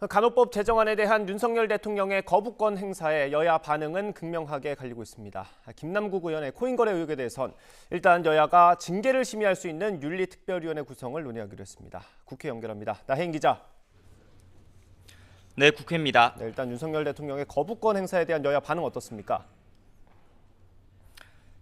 간호법 제정안에 대한 윤석열 대통령의 거부권 행사에 여야 반응은 극명하게 갈리고 있습니다. 김남국 의원의 코인거래 의혹에 대해선 일단 여야가 징계를 심의할 수 있는 윤리특별위원회 구성을 논의하기로 했습니다. 국회 연결합니다. 나혜인 기자. 네, 국회입니다. 네, 일단 윤석열 대통령의 거부권 행사에 대한 여야 반응 어떻습니까?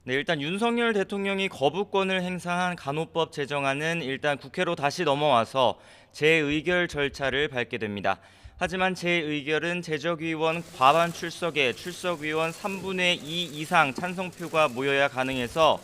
네, 일단 윤석열 대통령이 거부권을 행사한 간호법 제정안은 일단 국회로 다시 넘어와서 재의결 절차를 밟게 됩니다. 하지만 재의결은 제적위원 과반 출석에 출석위원 3분의 2 이상 찬성표가 모여야 가능해서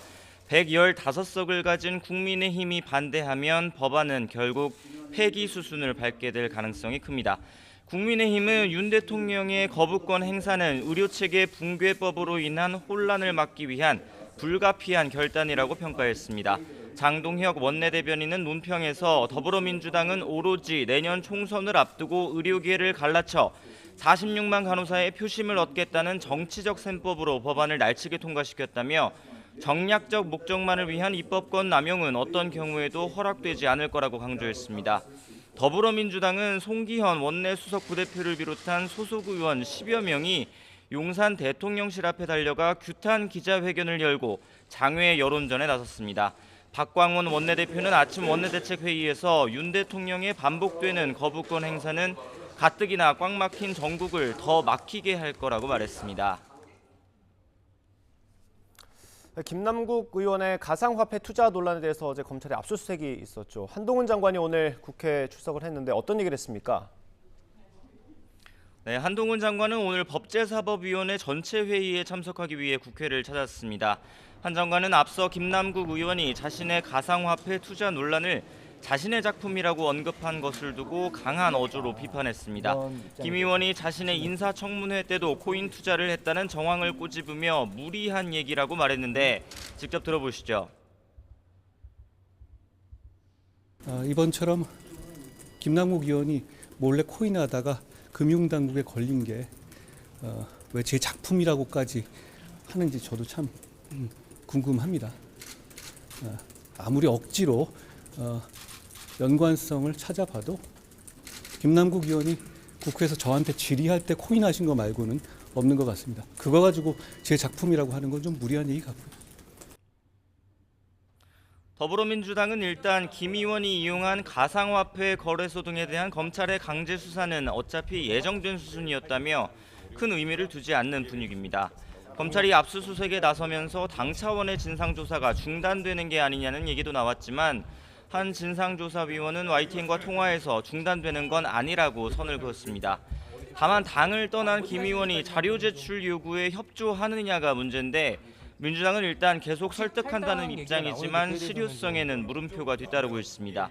115석을 가진 국민의힘이 반대하면 법안은 결국 폐기 수순을 밟게 될 가능성이 큽니다. 국민의힘은 윤 대통령의 거부권 행사는 의료체계 붕괴법으로 인한 혼란을 막기 위한 불가피한 결단이라고 평가했습니다. 장동혁 원내대변인은 논평에서 더불어민주당은 오로지 내년 총선을 앞두고 의료계를 갈라쳐 46만 간호사의 표심을 얻겠다는 정치적 셈법으로 법안을 날치게 통과시켰다며 정략적 목적만을 위한 입법권 남용은 어떤 경우에도 허락되지 않을 거라고 강조했습니다. 더불어민주당은 송기현 원내 수석 부대표를 비롯한 소속 의원 10여 명이 용산 대통령실 앞에 달려가 규탄 기자회견을 열고 장외 여론전에 나섰습니다. 박광원 원내대표는 아침 원내대책회의에서 윤 대통령의 반복되는 거부권 행사는 가뜩이나 꽉 막힌 전국을 더 막히게 할 거라고 말했습니다. 김남국 의원의 가상화폐 투자 논란에 대해서 어제 검찰에 압수수색이 있었죠. 한동훈 장관이 오늘 국회에 출석을 했는데 어떤 얘기를 했습니까? 네, 한동훈 장관은 오늘 법제사법위원회 전체 회의에 참석하기 위해 국회를 찾았습니다. 한 장관은 앞서 김남국 의원이 자신의 가상화폐 투자 논란을 자신의 작품이라고 언급한 것을 두고 강한 어조로 비판했습니다. 김 의원이 자신의 인사청문회 때도 코인 투자를 했다는 정황을 꼬집으며 무리한 얘기라고 말했는데 직접 들어보시죠. 이번처럼 김남국 의원이 몰래 코인하다가 금융당국에 걸린 게 왜 제 작품이라고까지 하는지 저도 참 궁금합니다. 아무리 억지로 연관성을 찾아봐도 김남국 의원이 국회에서 저한테 질의할 때 코인하신 거 말고는 없는 것 같습니다. 그거 가지고 제 작품이라고 하는 건 좀 무리한 얘기 같고요. 더불어민주당은 일단 김 의원이 이용한 가상화폐 거래소 등에 대한 검찰의 강제 수사는 어차피 예정된 수순이었다며 큰 의미를 두지 않는 분위기입니다. 검찰이 압수수색에 나서면서 당 차원의 진상조사가 중단되는 게 아니냐는 얘기도 나왔지만 한 진상조사위원은 YTN과 통화에서 중단되는 건 아니라고 선을 그었습니다. 다만 당을 떠난 김 의원이 자료 제출 요구에 협조하느냐가 문제인데 민주당은 일단 계속 설득한다는 입장이지만 실효성에는 물음표가 뒤따르고 있습니다.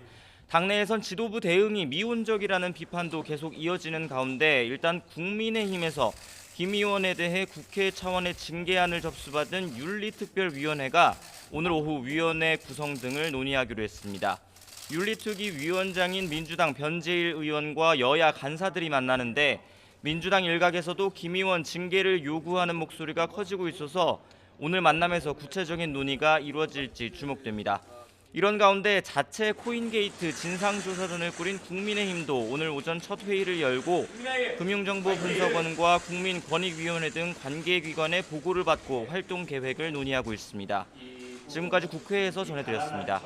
당내에선 지도부 대응이 미온적이라는 비판도 계속 이어지는 가운데 일단 국민의힘에서 김 의원에 대해 국회 차원의 징계안을 접수받은 윤리특별위원회가 오늘 오후 위원회 구성 등을 논의하기로 했습니다. 윤리특위 위원장인 민주당 변재일 의원과 여야 간사들이 만나는데 민주당 일각에서도 김 의원 징계를 요구하는 목소리가 커지고 있어서 오늘 만남에서 구체적인 논의가 이루어질지 주목됩니다. 이런 가운데 자체 코인게이트 진상조사단을 꾸린 국민의힘도 오늘 오전 첫 회의를 열고 금융정보분석원과 국민권익위원회 등 관계기관의 보고를 받고 활동 계획을 논의하고 있습니다. 지금까지 국회에서 전해드렸습니다.